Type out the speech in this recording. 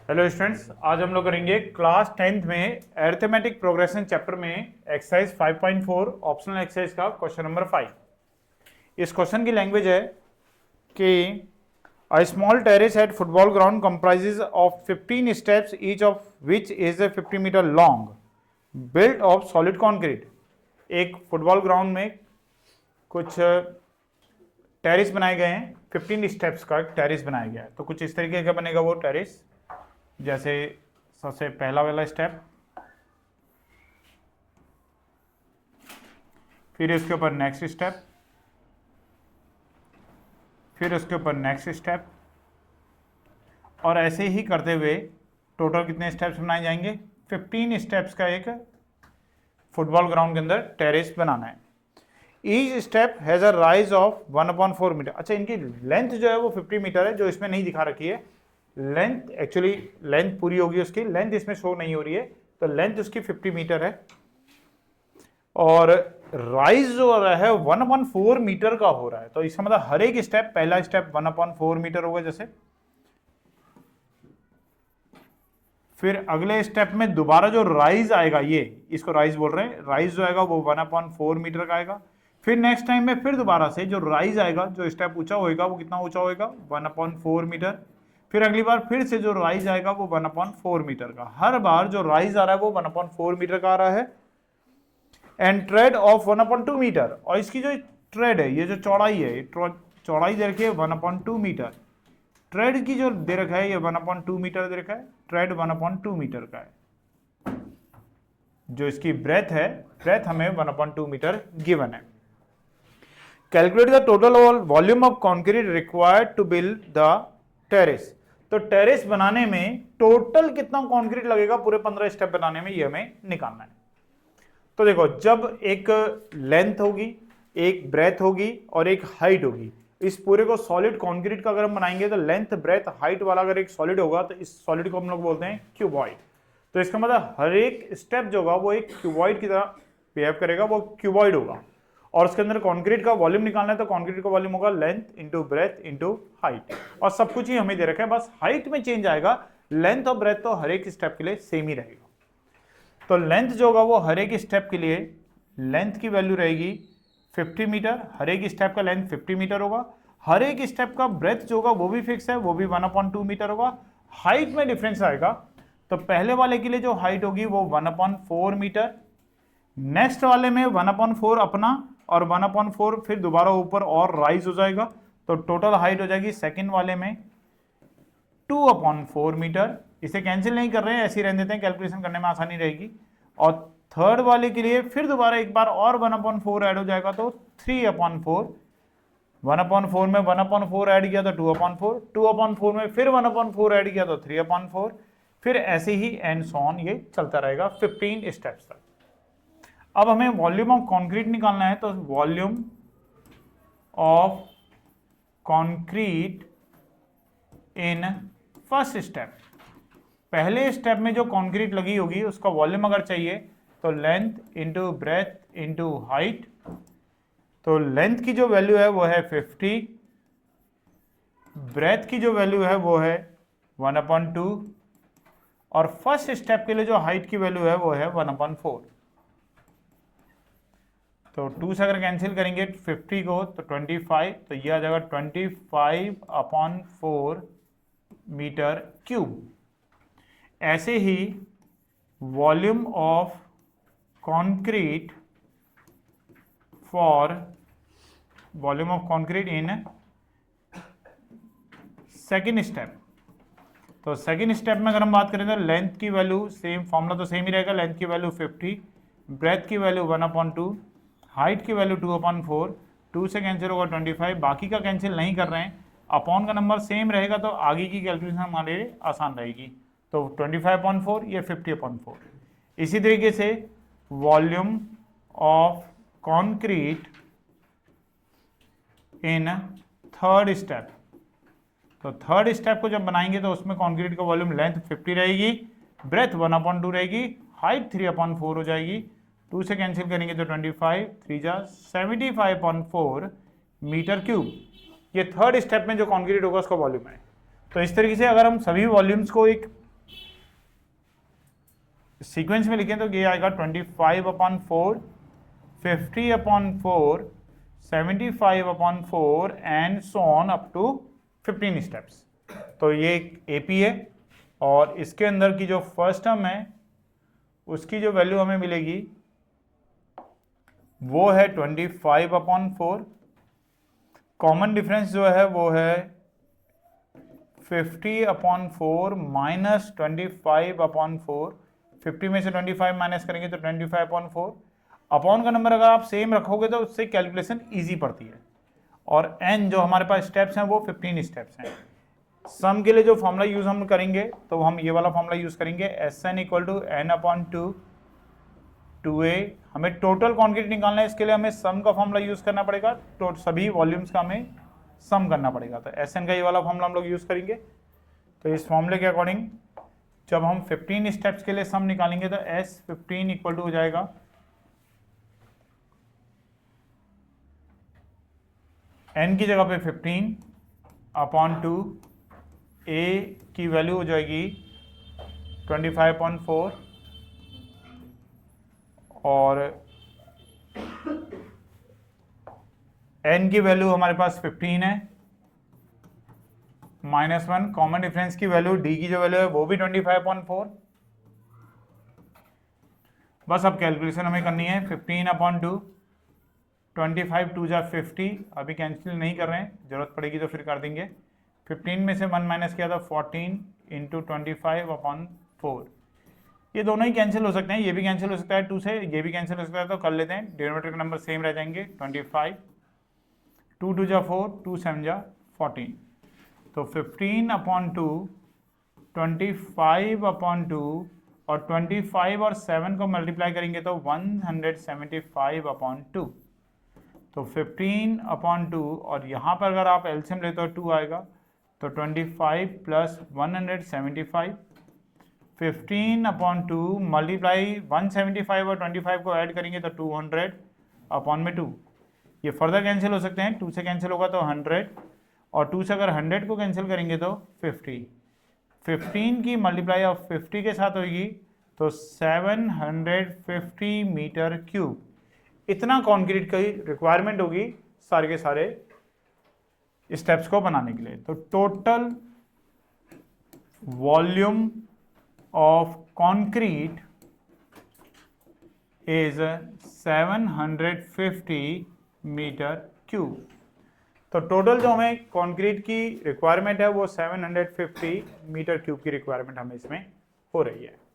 Hello students, आज हम लोग करेंगे क्लास 10th में अरिथमेटिक प्रोग्रेशन चैप्टर में एक्सरसाइज 5.4 ऑप्शनल एक्सरसाइज का क्वेश्चन नंबर 5। इस क्वेश्चन की लैंग्वेज है कि a small terrace at football ground comprises of 15 steps each of which is 50 metre long built of solid concrete. एक football ground में कुछ terrace बनाए गए हैं, 15 स्टेप्स का टेरेस बनाया गया है। तो कुछ इस तरीके का बनेगा वो टेरेस। जैसे सबसे पहला वाला स्टेप, फिर उसके ऊपर नेक्स्ट स्टेप, फिर उसके ऊपर नेक्स्ट स्टेप, और ऐसे ही करते हुए टोटल कितने स्टेप्स बनाए जाएंगे? 15 स्टेप्स का एक फुटबॉल ग्राउंड के अंदर टेरेस बनाना है। Each step has a rise of 1/4 metre. अच्छा, इनकी लेंथ जो है वो 50 मीटर है, जो इसमें नहीं दिखा रखी है। लेंथ एक्चुअली लेंथ पूरी होगी उसकी, लेंथ इसमें शो नहीं हो रही है, तो लेंथ उसकी 50 मीटर है और राइज जो हो रहा है 1/4 मीटर का हो रहा है। तो इसका मतलब हर एक स्टेप, पहला स्टेप 1/4 मीटर होगा जैसे, फिर अगले स्टेप में दोबारा जो राइज आएगा, ये इसको राइज बोल रहे हैं, राइज जो आएगा वो 1/4 मीटर का आएगा। फिर नेक्स्ट टाइम में फिर दोबारा से जो राइज आएगा, जो स्टेप ऊंचा होएगा वो कितना ऊंचा होएगा? 1/4 मीटर। फिर अगली बार फिर से जो राइज आएगा वो 1/4 मीटर का। हर बार जो राइज आ रहा है वो 1/4 मीटर का आ रहा है। एंड ट्रेड ऑफ 1/2 मीटर, और इसकी जो ट्रेड है, ये जो चौड़ाई है, चौड़ाई दे रखी है 1/2 मीटर। ट्रेड की जो दे रखा है ये 1/2 मीटर दे रखा है, ट्रेड 1/2 मीटर का है। जो इसकी ब्रेथ है, ब्रेथ हमें 1/2 मीटर गिवन है। Calculate the total volume of concrete required to build the terrace. तो टेरेस बनाने में टोटल कितना कंक्रीट लगेगा पूरे 15 स्टेप बनाने में, ये हमें निकालना है। तो देखो, जब एक लेंथ होगी, एक ब्रेथ होगी और एक हाइट होगी, इस पूरे को सॉलिड कंक्रीट का अगर हम बनाएंगे तो लेंथ ब्रेथ हाइट वाला अगर एक सॉलिड होगा तो इस सॉलिड को हम लोग बोलते हैं क्यूबॉइड। तो इसका मतलब हर एक स्टेप जो होगा वो एक क्यूबॉइड की तरह बिहेव करेगा, वो क्यूबॉइड होगा। और उसके अंदर कंक्रीट का वॉल्यूम निकालना है तो कंक्रीट का वॉल्यूम होगा length into breadth into height, और सब कुछ ही हमें दे रखा है, बस हाइट में चेंज आएगा। लेंथ और ब्रेथ तो हर एक स्टेप के लिए सेम ही रहेगा। तो लेंथ जो होगा वो हर एक स्टेप के लिए लेंथ की वैल्यू रहेगी 50 मीटर, हर एक स्टेप का लेंथ 50 मीटर होगा। हर एक स्टेप का ब्रेथ जो होगा वो भी फिक्स है, वो भी 1/2 मीटर होगा। हाइट में डिफरेंस आएगा, तो पहले वाले के लिए जो हाइट होगी वो 1/4 मीटर, नेक्स्ट वाले में 1/4 अपना और 1/4 फिर दोबारा ऊपर और राइज हो जाएगा, तो टोटल हाइट हो जाएगी सेकंड वाले में 2/4 मीटर। इसे कैंसिल नहीं कर रहे हैं, ऐसे ही रहने देते हैं, कैलकुलेशन करने में आसानी रहेगी। और थर्ड वाले के लिए फिर दोबारा एक बार और 1/4 ऐड हो जाएगा, तो 3/4। 1/4 में 1/4 ऐड किया तो 2/4, 2/4 में फिर 1/4 ऐड किया तो 3/4, फिर ऐसे ही एंड सो ऑन ये चलता रहेगा 15 स्टेप्स तक। अब हमें वॉल्यूम ऑफ कंक्रीट निकालना है, तो volume of concrete in first step, पहले स्टेप में जो कंक्रीट लगी होगी उसका वॉल्यूम अगर चाहिए तो length into breadth into height. तो लेंथ की जो वैल्यू है वो है 50, ब्रेथ की जो वैल्यू है वो है 1/2, और फर्स्ट स्टेप के लिए जो हाइट की वैल्यू है वो है 1/4। तो 2 से अगर कैंसिल करेंगे 50 को तो 25, तो ये आ जाएगा 25/4 मीटर क्यूब। ऐसे ही volume of concrete for volume of concrete in second step. तो सेकेंड स्टेप में अगर हम बात करें तो लेंथ की वैल्यू सेम, फॉर्मूला तो सेम ही रहेगा, लेंथ की वैल्यू 50, ब्रेथ की वैल्यू 1/2, हाइट की वैल्यू 2/4, 2 से कैंसिल होगा 25, बाकी का कैंसिल नहीं कर रहे हैं, अपॉन का नंबर सेम रहेगा तो आगे की कैलकुलेशन हमारे लिए आसान रहेगी। तो 25/4 ये 50/4। इसी तरीके से volume of concrete in third step, तो थर्ड स्टेप को जब बनाएंगे तो उसमें कंक्रीट का वॉल्यूम लेंथ 50 रहेगी, ब्रेथ 1/2 रहेगी, हाइट 3/4 हो जाएगी, 2 से कैंसिल करेंगे तो 25, 3 जा 75/4 मीटर क्यूब। ये थर्ड स्टेप में जो कंक्रीट होगा उसका वॉल्यूम है। तो इस तरीके से अगर हम सभी वॉल्यूम्स को एक सीक्वेंस में लिखें तो ये आएगा 25/4, 50/4, 75/4 and so on up to 15 steps. तो ये एपी है और इसके अंदर की जो फर्स्ट टर्म है उसकी जो वैल्यू हमें मिलेगी वो है 25/4। कॉमन डिफरेंस जो है वो है 50/4 माइनस 25/4। 50 में से 25 माइनस करेंगे तो 25/4। अपॉन का नंबर अगर आप सेम रखोगे तो उससे कैलकुलेशन इजी पड़ती है। और n जो हमारे पास स्टेप्स हैं वो 15 स्टेप्स हैं। सम के लिए जो फॉर्मूला यूज हम करेंगे तो हम ये वाला फॉर्मूला यूज करेंगे, Sn = n/2 2a। हमें टोटल क्वांटिटी निकालना है, इसके लिए हमें सम का फॉर्मूला यूज करना पड़ेगा, तो सभी वॉल्यूम्स का हमें सम करना पड़ेगा। तो Sn का ये वाला फॉर्मूला हम लोग यूज करेंगे। तो इस फॉर्मूले के अकॉर्डिंग जब हम 15 स्टेप्स के लिए सम निकालेंगे तो S15 = हो जाएगा n की जगह पे 15/2, a की वैल्यू हो जाएगी 25/4 और n की वैल्यू हमारे पास 15 है, -1 कॉमन डिफरेंस की वैल्यू, d की जो वैल्यू है वो भी 25/4। बस अब कैलकुलेशन हमें करनी है। 15/2, 25 2 जा 50, अभी कैंसिल नहीं कर रहे हैं, जरूरत पड़ेगी तो फिर कर देंगे। 15 में से 1 माइनस किया था 14 × 25/4। ये दोनों ही कैंसिल हो सकते हैं, ये भी कैंसिल हो सकता है 2 से, ये भी कैंसिल हो सकता है, तो कर लेते हैं। डिनोमिनेटर के नंबर सेम रह जाएंगे 25, 2 2 जा 4, 2 7 जा 14। तो 15/2, 25/2 और 25 और 7 को मल्टीप्लाई करेंगे तो 175/2। तो 15/2 और यहाँ पर अगर आप एलसीएम लेते हो 2 आएगा, तो 25 + 175। 15/2 मल्टीप्लाई 175 और 25 को ऐड करेंगे तो 200/2। ये फर्दर कैंसिल हो सकते हैं, 2 से कैंसिल होगा तो 100 और 2 से अगर 100 को कैंसिल करेंगे तो 50। 15 की मल्टीप्लाई ऑफ 50 के साथ होगी तो 750 मीटर क्यूब। इतना कंक्रीट की रिक्वायरमेंट होगी सारे के सारे स्टेप्स को बनाने के लिए। तो total volume of concrete is 750 metre cube. तो टोटल जो हमें कंक्रीट की रिक्वायरमेंट है वो 750 मीटर क्यूब की रिक्वायरमेंट हमें इसमें हो रही है।